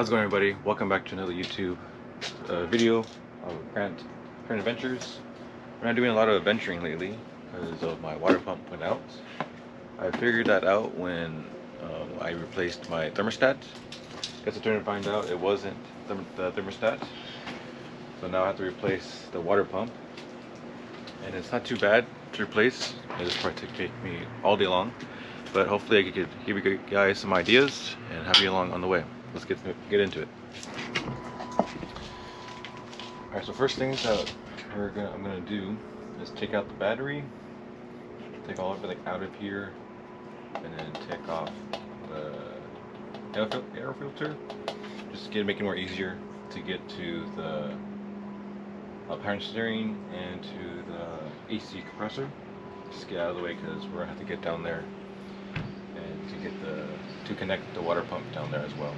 How's it going, everybody? Welcome back to another YouTube video of Grant Adventures. We're not doing a lot of adventuring lately because of my water pump went out. I figured that out when I replaced my thermostat. Guess I turned to find out it wasn't the thermostat. So now I have to replace the water pump. And it's not too bad to replace. It'll probably take me all day long. But hopefully I could give you guys some ideas and have you along on the way. Let's get into it. Alright, so first things that I'm gonna do is take out the battery, take all everything out of here, and then take off the air filter, just to make it more easier to get to the power steering and to the AC compressor. Just get out of the way because we're gonna have to get down there and to connect the water pump down there as well.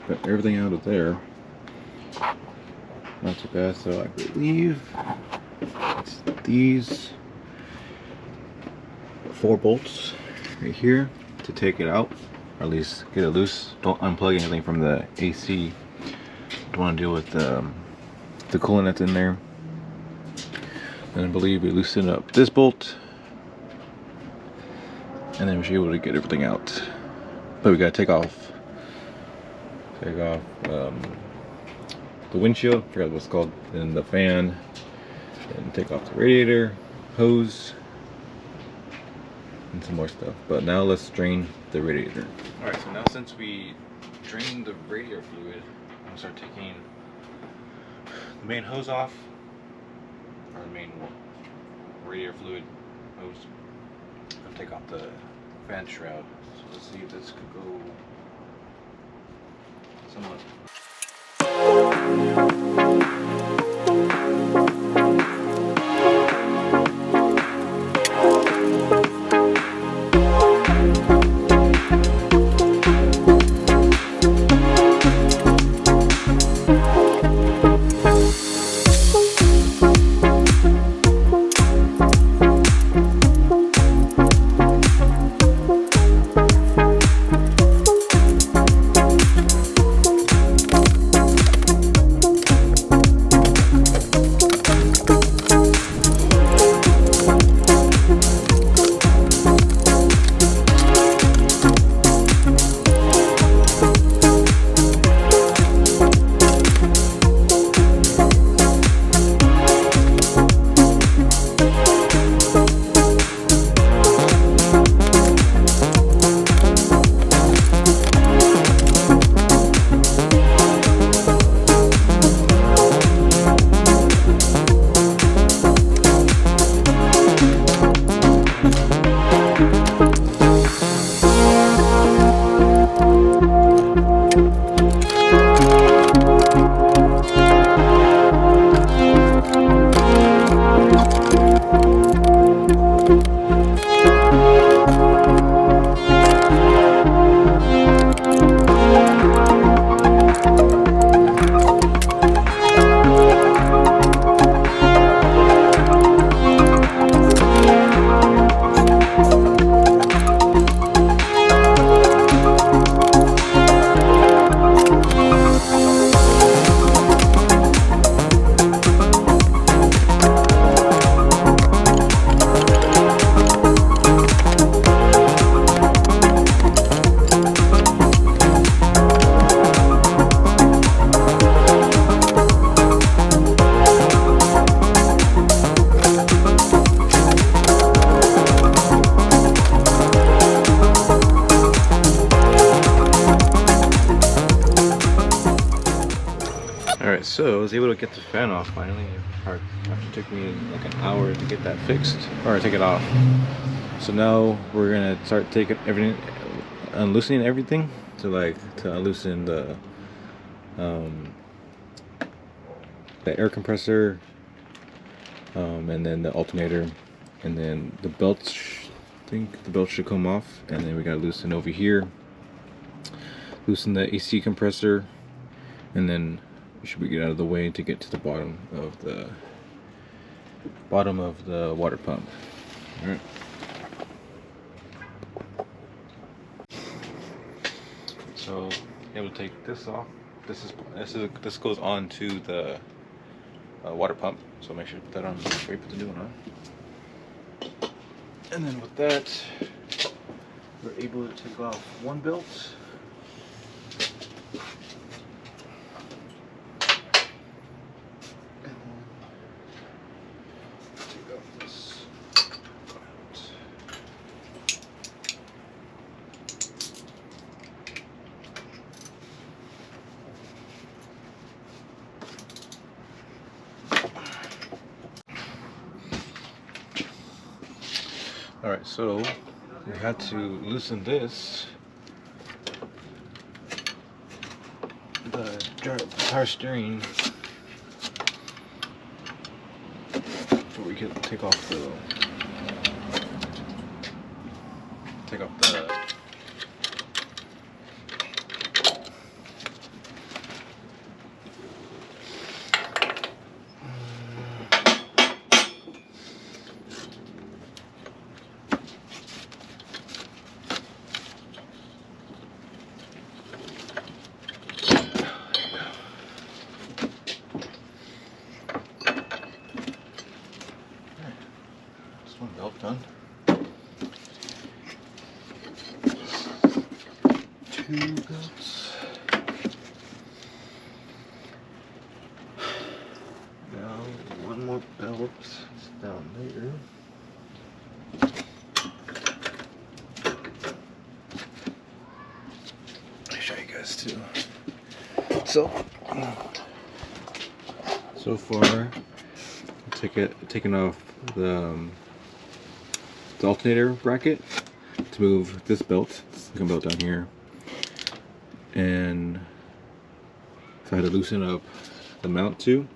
Got everything out of there. Not too bad. So I believe it's these 4 bolts right here to take it out, or at least get it loose. Don't unplug anything from the AC. Don't want to deal with the coolant that's in there. And I believe we loosen up this bolt, and then we should be able to get everything out. But we gotta take off the windshield, forgot what it's called, and the fan, and take off the radiator, hose, and some more stuff. But now let's drain the radiator. Alright, so now since we drained the radiator fluid, I'm gonna start taking the main hose off, or the main radiator fluid hose. I'll take off the fan shroud. So let's see if this could go somewhat. was able to get the fan off finally. It took me like an hour to get that fixed, or take it off. So now we're gonna start taking everything, unloosening everything to loosen the air compressor, and then the alternator, and then the belts. I think the belt should come off, and then we gotta loosen over here, loosen the AC compressor, and then we should get out of the way to get to the bottom of the water pump. All right. So able to take this off. This goes on to the water pump. So make sure to put that on before you put the new one on. And then with that, we're able to take off one belt. And then take off this belt. Alright, so we had to loosen this, the power steering, so we could take off the one belt done. Two belts. Now one more belt is down there. I'll show you guys too. So far, taking off the alternator bracket to move this belt, this belt down here, and so I had to loosen up the mount too,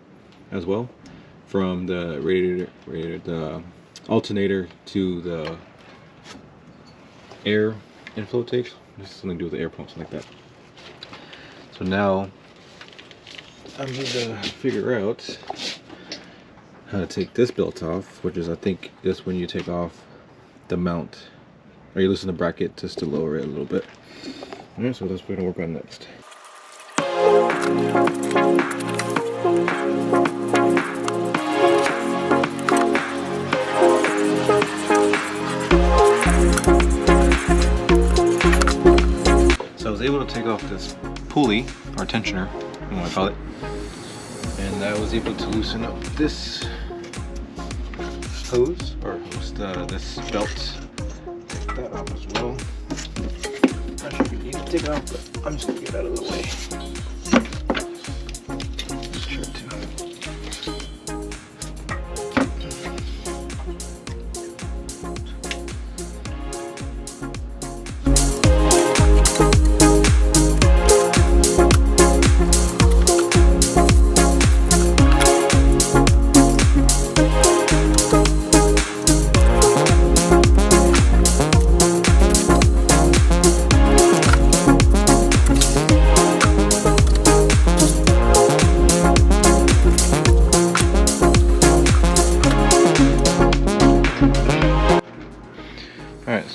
as well, from the the alternator to the air inflow tank. This is something to do with the air pump, something like that. So now I need to figure out how to take this belt off, which is, I think, just when you take off the mount, or you loosen the bracket just to lower it a little bit. Alright, so that's what we're gonna work on next. So I was able to take off this pulley, or tensioner, I want to call it, and I was able to loosen up this hose, or this belt. Take that off as well. Not sure if you need to take it off, but I'm just gonna get it out of the way. Sure to.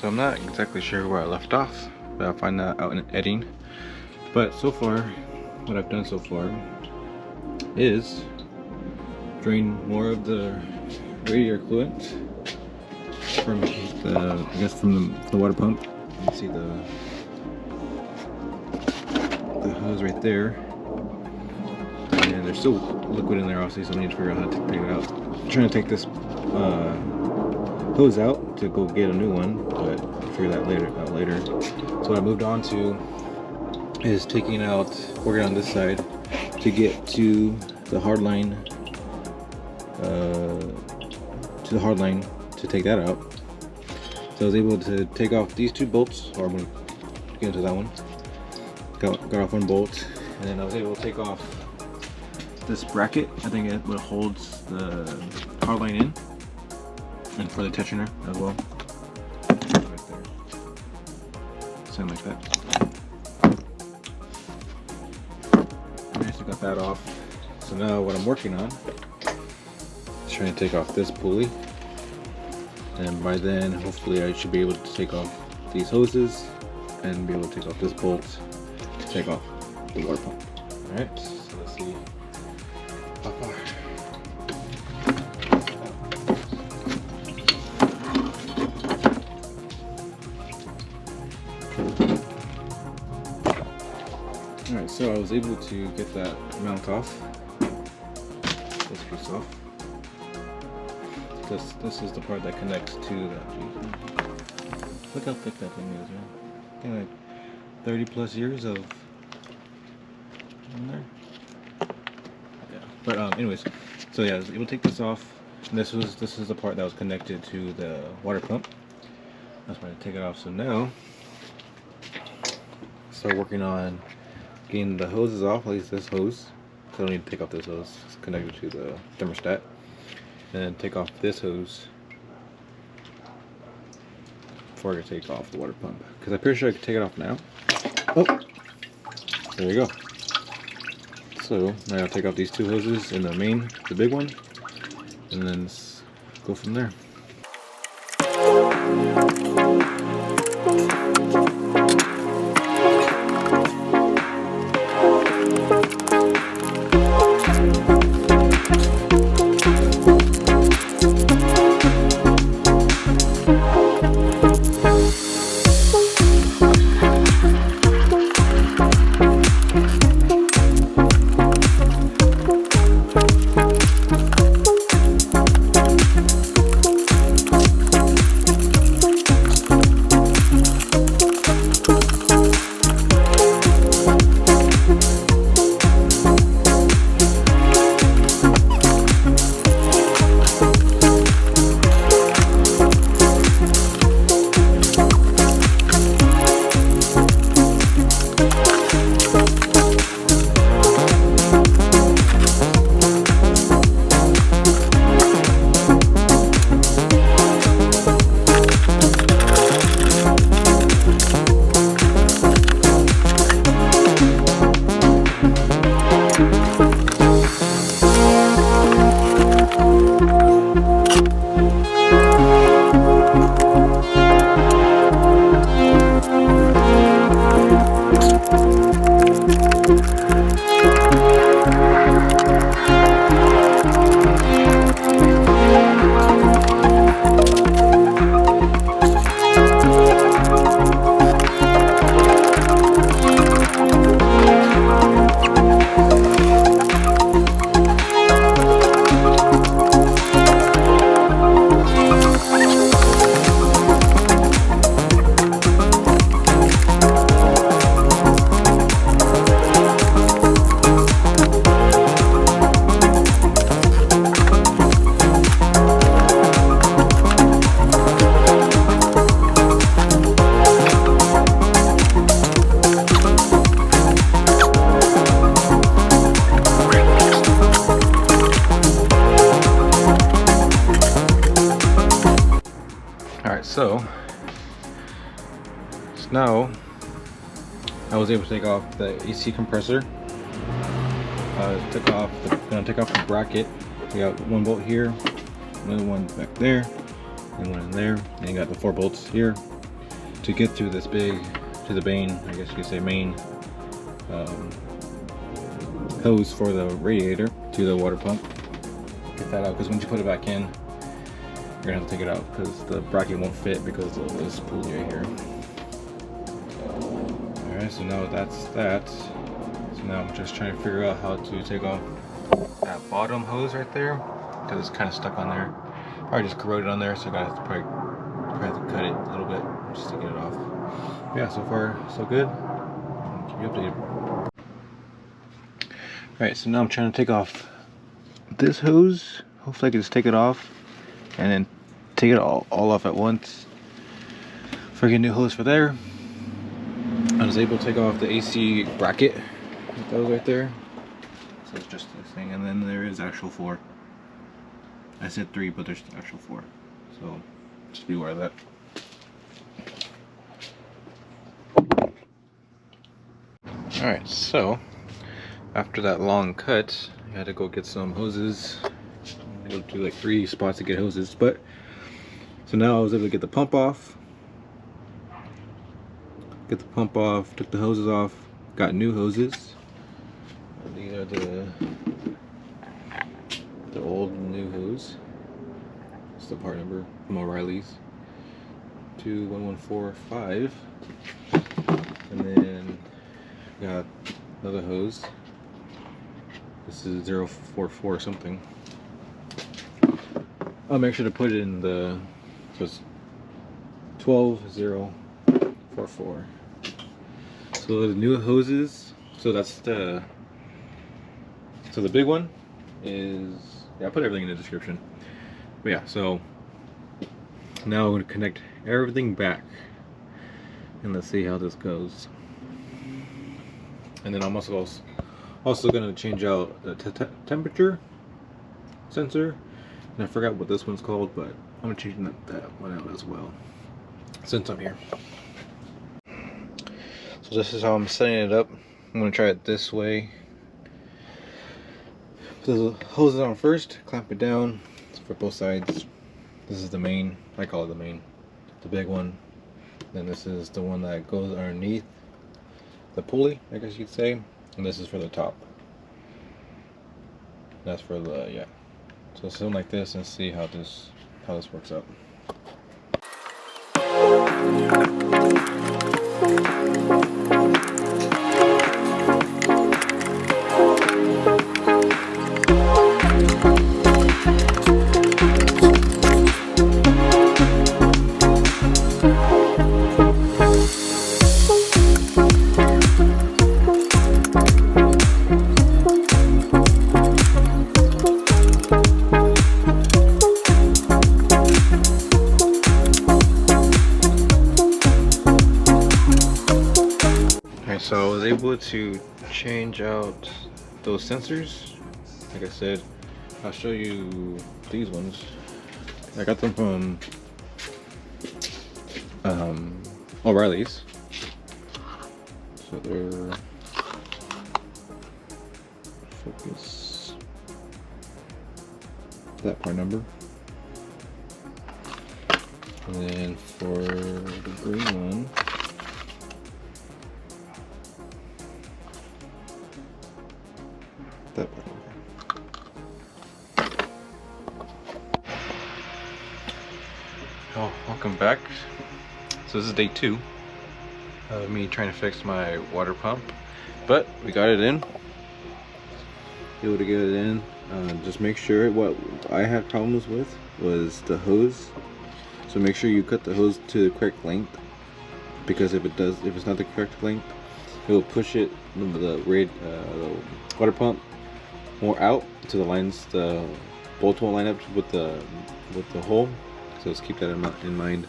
So I'm not exactly sure where I left off, but I'll find that out in editing. But so far, what I've done so far is drain more of the radiator coolant from the water pump. You can see the hose right there, and there's still liquid in there, obviously, so I need to figure out how to take it out. I'm trying to take this hose out to go get a new one, but I'll figure that out later. So what I moved on to is working on this side to get to the hard line to the hard line to take that out. So I was able to take off these two bolts, or I'm going to get into that one. Got off one bolt, and then I was able to take off this bracket. I think it holds the hard line in, and for the tensioner as well. Right there. Something like that. I just got that off. So now what I'm working on is trying to take off this pulley. And by then, hopefully I should be able to take off these hoses and be able to take off this bolt to take off the water pump. Alright, so let's see how far. Alright, so I was able to get that mount off. This piece off. This is the part that connects to that. Look how thick that thing is, man. I think like 30 plus years of in there. Yeah. But anyways, so yeah, I was able to take this off. And this is the part that was connected to the water pump. That's why I take it off. So now start working on getting the hoses off, at least this hose. So I don't need to take off this hose. It's connected to the thermostat. And then take off this hose before I take off the water pump. Because I'm pretty sure I can take it off now. Oh! There you go. So now I'll take off these two hoses in the main, the big one, and then go from there. So now I was able to take off the AC compressor. Gonna take off the bracket. We got one bolt here, another one back there, and one in there, and you got the 4 bolts here to get through this big, to the main, I guess you could say main hose for the radiator to the water pump. Get that out, because once you put it back in, you're gonna have to take it out because the bracket won't fit because of this pulley right here. Alright, so now that's that. So now I'm just trying to figure out how to take off that bottom hose right there because it's kind of stuck on there. Probably just corroded on there, so I gotta probably have to cut it a little bit just to get it off. But yeah, so far so good. I'll keep you updated. Alright, so now I'm trying to take off this hose. Hopefully I can just take it off and then take it all off at once. Freaking new hose for there. I was able to take off the AC bracket that was right there. So it's just this thing, and then there is actual 4. I said 3, but there's actual 4. So just beware of that. Alright, so after that long cut, I had to go get some hoses. I go to like 3 spots to get hoses, but so now I was able to get the pump off. Took the hoses off, got new hoses. These are the old and new hose. It's the part number from O'Reilly's 21145. And then got another hose. This is 044 something. I'll make sure to put it in the, so it's 12044. So the new hoses, so that's the big one is, yeah, I'll put everything in the description. But yeah, so now I'm going to connect everything back and let's see how this goes. And then I'm also going to change out the temperature sensor, and I forgot what this one's called, but I'm going to change that one out as well since I'm here. So this is how I'm setting it up. I'm going to try it this way. Put the hoses on first, clamp it down for both sides. This is the main, I call it the main, the big one. Then this is the one that goes underneath the pulley, I guess you'd say. And this is for the top. That's for the, yeah. So something like this, and see how this works out. So I was able to change out those sensors. Like I said, I'll show you these ones. I got them from O'Reilly's. So they're, focus that part number. And then for the green one, that part. Oh, welcome back. So this is day 2 of me trying to fix my water pump, but we got it in. Able to get it in. Just make sure, what I had problems with was the hose. So make sure you cut the hose to the correct length, because if it's not the correct length, it will push it, the water pump, more out to the lines. The bolt won't line up with the hole. So let's keep that in mind.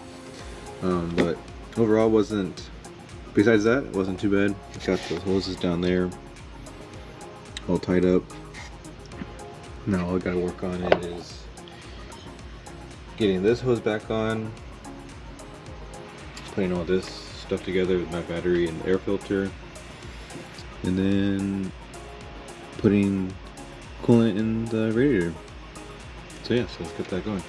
But overall, besides that, it wasn't too bad. It's got the hoses down there all tied up. Now all I gotta work on it is getting this hose back on, putting all this stuff together with my battery and air filter, and then putting coolant in the radiator. So yeah, so let's get that going.